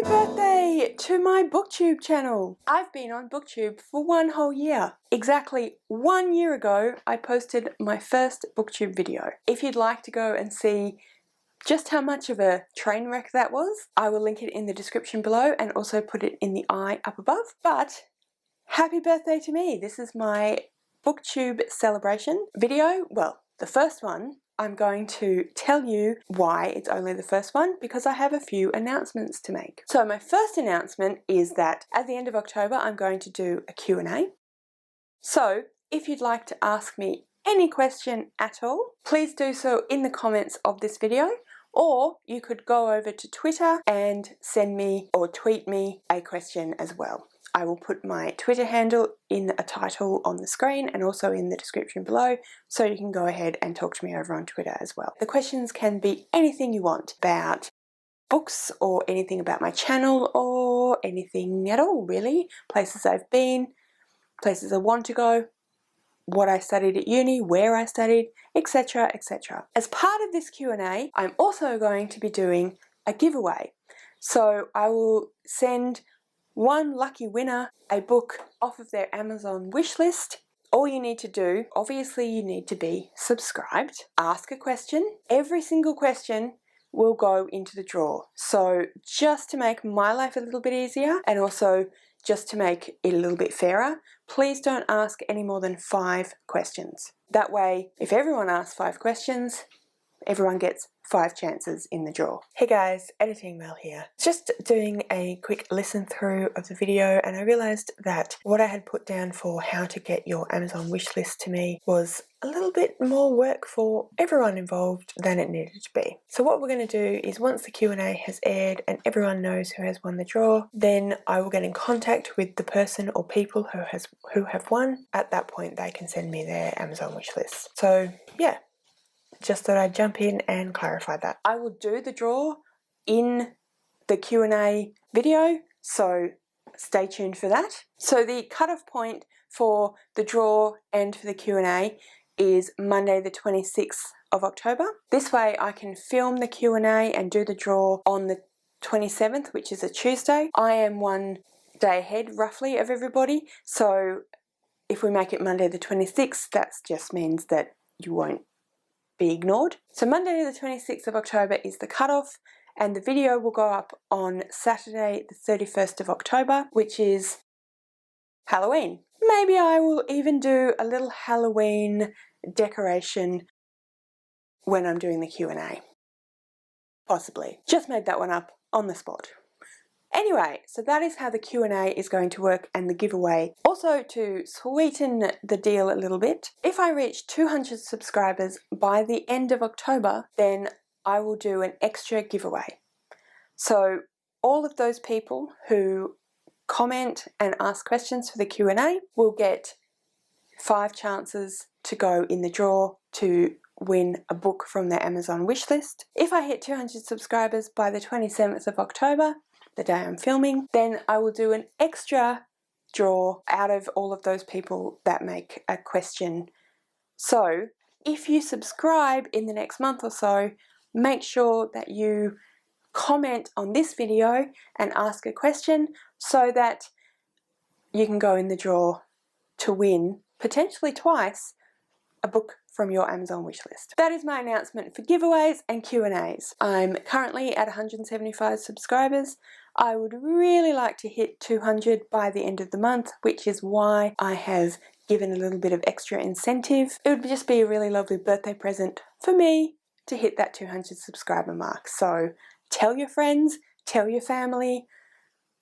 birthday to my BookTube channel! I've been on BookTube for 1 whole year. Exactly 1 year ago, I posted my first BookTube video. If you'd like to go and see just how much of a train wreck that was, I will link it in the description below and also put it in the eye up above. But happy birthday to me! This is my BookTube celebration video. Well, the first one. I'm going to tell you why it's only the first one, because I have a few announcements to make. So my first announcement is that at the end of October I'm going to do a Q&A. So if you'd like to ask me any question at all, please do so in the comments of this video, or you could go over to Twitter and send me or tweet me a question as well. I will put my Twitter handle in a title on the screen and also in the description below, so you can go ahead and talk to me over on Twitter as well. The questions can be anything you want about books or anything about my channel or anything at all really. Places I've been, places I want to go, what I studied at uni, where I studied, etc, etc. As part of this Q&A, I'm also going to be doing a giveaway. So I will send one lucky winner a book off of their Amazon wishlist. All you need to do, obviously you need to be subscribed, ask a question. Every single question will go into the draw. So just to make my life a little bit easier and also just to make it a little bit fairer, please don't ask any more than 5 questions. That way, if everyone asks 5 questions, everyone gets 5 chances in the draw. Hey guys, Editing Mel here. Just doing a quick listen through of the video, and I realised that what I had put down for how to get your Amazon wishlist to me was a little bit more work for everyone involved than it needed to be. So what we're going to do is, once the Q&A has aired and everyone knows who has won the draw, then I will get in contact with the person or people who have won. At that point they can send me their Amazon wishlist. So yeah. Just thought I'd jump in and clarify that. I will do the draw in the Q&A video, so stay tuned for that. So the cutoff point for the draw and for the Q&A is Monday the 26th of October. This way I can film the Q&A and do the draw on the 27th, which is a Tuesday. I am 1 day ahead roughly of everybody, so if we make it Monday the 26th, that just means that you won't be ignored. So Monday the 26th of October is the cutoff, and the video will go up on Saturday the 31st of October, which is Halloween. Maybe I will even do a little Halloween decoration when I'm doing the Q&A. Possibly. Just made that one up on the spot. Anyway, so that is how the Q&A is going to work and the giveaway. Also, to sweeten the deal a little bit, if I reach 200 subscribers by the end of October, then I will do an extra giveaway. So all of those people who comment and ask questions for the Q&A will get 5 chances to go in the draw to win a book from their Amazon wishlist. If I hit 200 subscribers by the 27th of October, the day I'm filming, then I will do an extra draw out of all of those people that make a question. So if you subscribe in the next month or so, make sure that you comment on this video and ask a question so that you can go in the draw to win, potentially twice, a book from your Amazon wishlist. That is my announcement for giveaways and Q&As. I'm currently at 175 subscribers. I would really like to hit 200 by the end of the month, which is why I have given a little bit of extra incentive. It would just be a really lovely birthday present for me to hit that 200 subscriber mark. So tell your friends, tell your family,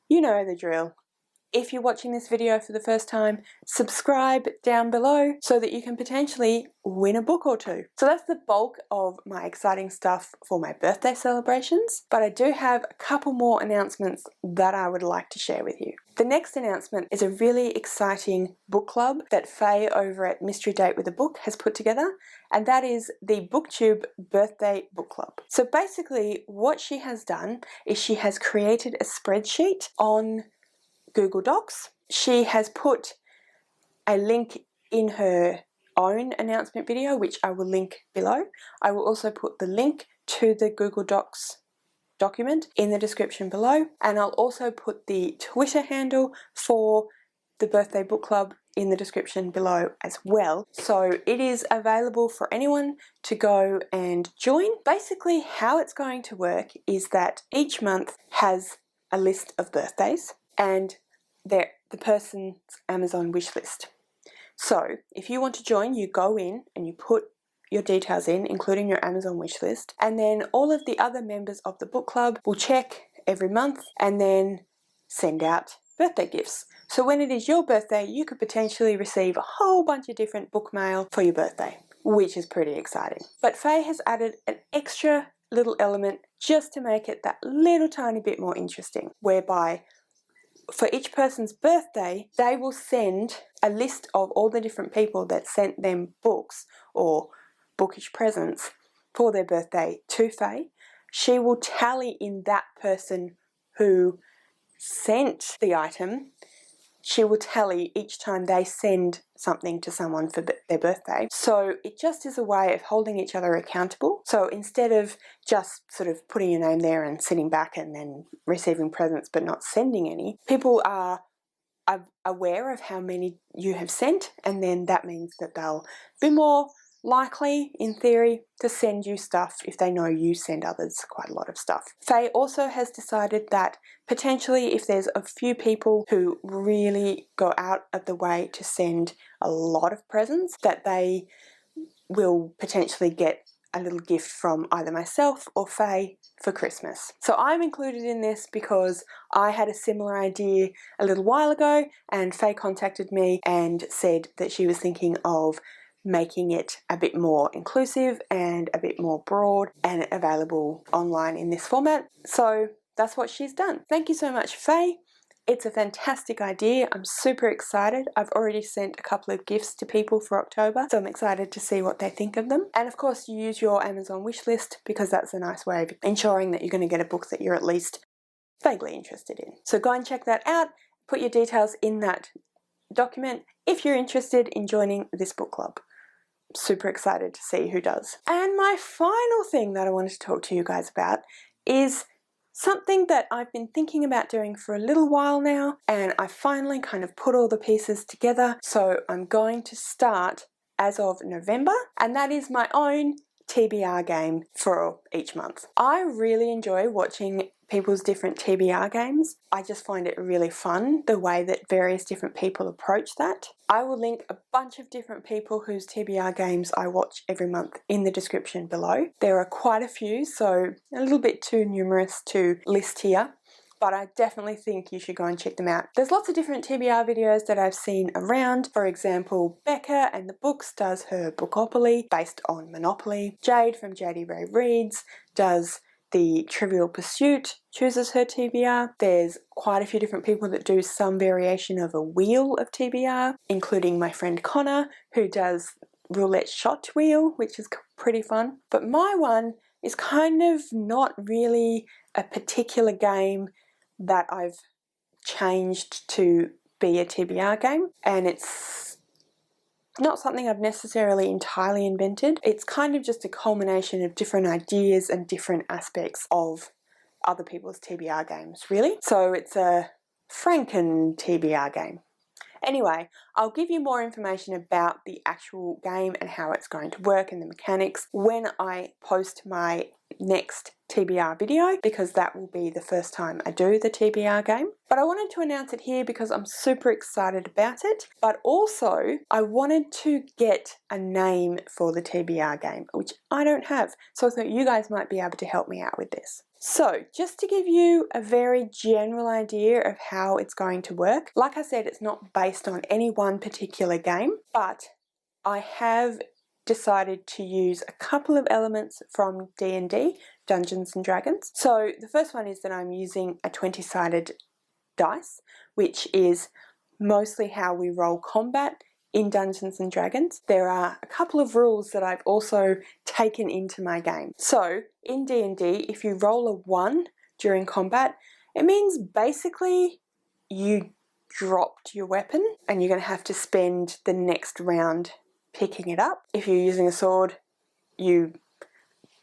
you know the drill. If you're watching this video for the first time, subscribe down below so that you can potentially win a book or 2. So that's the bulk of my exciting stuff for my birthday celebrations, but I do have a couple more announcements that I would like to share with you. The next announcement is a really exciting book club that Faye over at Mystery Date with a Book has put together, and that is the BookTube Birthday Book Club. So basically what she has done is she has created a spreadsheet on Google Docs. She has put a link in her own announcement video, which I will link below. I will also put the link to the Google Docs document in the description below, and I'll also put the Twitter handle for the birthday book club in the description below as well. So it is available for anyone to go and join. Basically how it's going to work is that each month has a list of birthdays and the person's Amazon wish list. So if you want to join, you go in and you put your details in, including your Amazon wish list, and then all of the other members of the book club will check every month and then send out birthday gifts. So when it is your birthday, you could potentially receive a whole bunch of different book mail for your birthday, which is pretty exciting. But Faye has added an extra little element just to make it that little tiny bit more interesting, whereby for each person's birthday, they will send a list of all the different people that sent them books or bookish presents for their birthday to Faye. She will tally in that person who sent the item. She will tally each time they send something to someone for their birthday. So it just is a way of holding each other accountable. So instead of just sort of putting your name there and sitting back and then receiving presents but not sending any, people are aware of how many you have sent, and then that means that they'll be more likely, in theory, to send you stuff if they know you send others quite a lot of stuff. Faye also has decided that potentially if there's a few people who really go out of the way to send a lot of presents, that they will potentially get a little gift from either myself or Faye for Christmas. So I'm included in this because I had a similar idea a little while ago, and Faye contacted me and said that she was thinking of making it a bit more inclusive and a bit more broad and available online in this format. So that's what she's done. Thank you so much, Faye. It's a fantastic idea. I'm super excited. I've already sent a couple of gifts to people for October, so I'm excited to see what they think of them. And of course, you use your Amazon wish list because that's a nice way of ensuring that you're going to get a book that you're at least vaguely interested in. So go and check that out. Put your details in that document if you're interested in joining this book club. Super excited to see who does. And my final thing that I wanted to talk to you guys about is something that I've been thinking about doing for a little while now, and I finally kind of put all the pieces together. So I'm going to start as of November, and that is my own TBR game for each month. I really enjoy watching people's different TBR games. I just find it really fun the way that various different people approach that. I will link a bunch of different people whose TBR games I watch every month in the description below. There are quite a few, so a little bit too numerous to list here, but I definitely think you should go and check them out. There's lots of different TBR videos that I've seen around. For example, Becca and the Books does her Bookopoly based on Monopoly. Jade from JD Ray Reads does the Trivial Pursuit, chooses her TBR. There's quite a few different people that do some variation of a wheel of TBR, including my friend Connor, who does Roulette Shot Wheel, which is pretty fun. But my one is kind of not really a particular game that I've changed to be a TBR game, and it's not something I've necessarily entirely invented. It's kind of just a culmination of different ideas and different aspects of other people's TBR games, really. So it's a Franken TBR game. Anyway, I'll give you more information about the actual game and how it's going to work and the mechanics when I post my next TBR video, because that will be the first time I do the TBR game. But I wanted to announce it here because I'm super excited about it, but also I wanted to get a name for the TBR game, which I don't have, so I thought you guys might be able to help me out with this. So just to give you a very general idea of how it's going to work, like I said, it's not based on any one particular game, but I have decided to use a couple of elements from D&D, Dungeons and Dragons. So the first one is that I'm using a 20-sided dice, which is mostly how we roll combat in Dungeons and Dragons. There are a couple of rules that I've also taken into my game. So in D&D, if you roll a 1 during combat, it means basically you dropped your weapon and you're going to have to spend the next round picking it up. If you're using a sword, you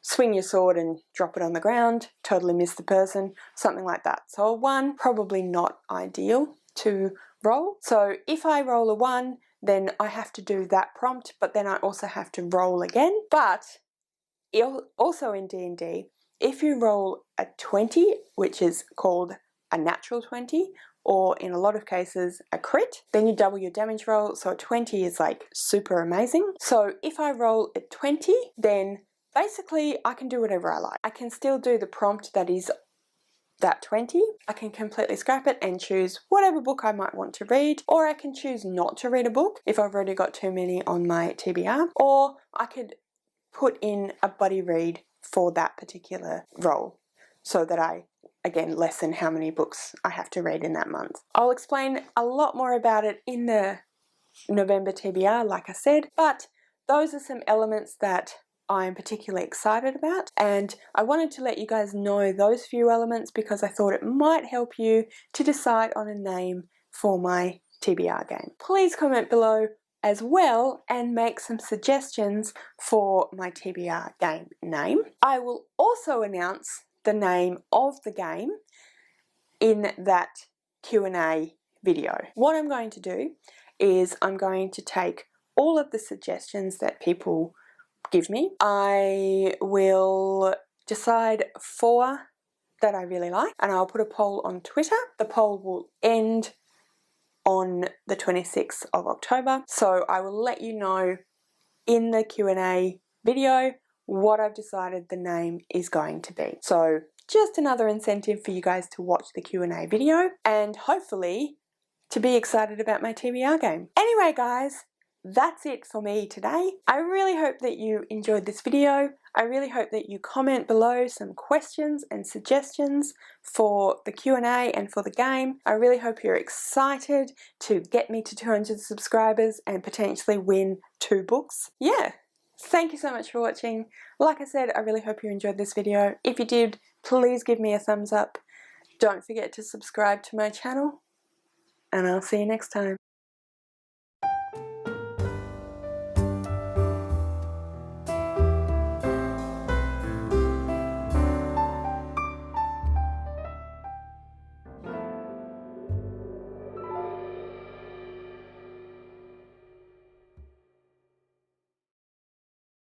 swing your sword and drop it on the ground, totally miss the person, something like that. So a 1, probably not ideal to roll. So if I roll a 1, then I have to do that prompt, but then I also have to roll again. But also in D&D, if you roll a 20, which is called a natural 20, or in a lot of cases a crit, then you double your damage roll, so a 20 is like super amazing. So if I roll a 20, then basically I can do whatever I like. I can still do the prompt that is that 20. I can completely scrap it and choose whatever book I might want to read, or I can choose not to read a book if I've already got too many on my TBR, or I could put in a buddy read for that particular role so that I, again, lessen how many books I have to read in that month. I'll explain a lot more about it in the November TBR, like I said, but those are some elements that I'm particularly excited about, and I wanted to let you guys know those few elements because I thought it might help you to decide on a name for my TBR game. Please comment below as well and make some suggestions for my TBR game name. I will also announce the name of the game in that Q&A video. What I'm going to do is I'm going to take all of the suggestions that people give me. I will decide 4 that I really like, and I'll put a poll on Twitter. The poll will end on the 26th of October, so I will let you know in the Q&A video what I've decided the name is going to be. So just another incentive for you guys to watch the Q&A video and hopefully to be excited about my TBR game. Anyway guys, that's it for me today. I really hope that you enjoyed this video. I really hope that you comment below some questions and suggestions for the Q&A and for the game. I really hope you're excited to get me to 200 subscribers and potentially win 2 books. Yeah, thank you so much for watching. Like I said, I really hope you enjoyed this video. If you did, please give me a thumbs up. Don't forget to subscribe to my channel, and I'll see you next time.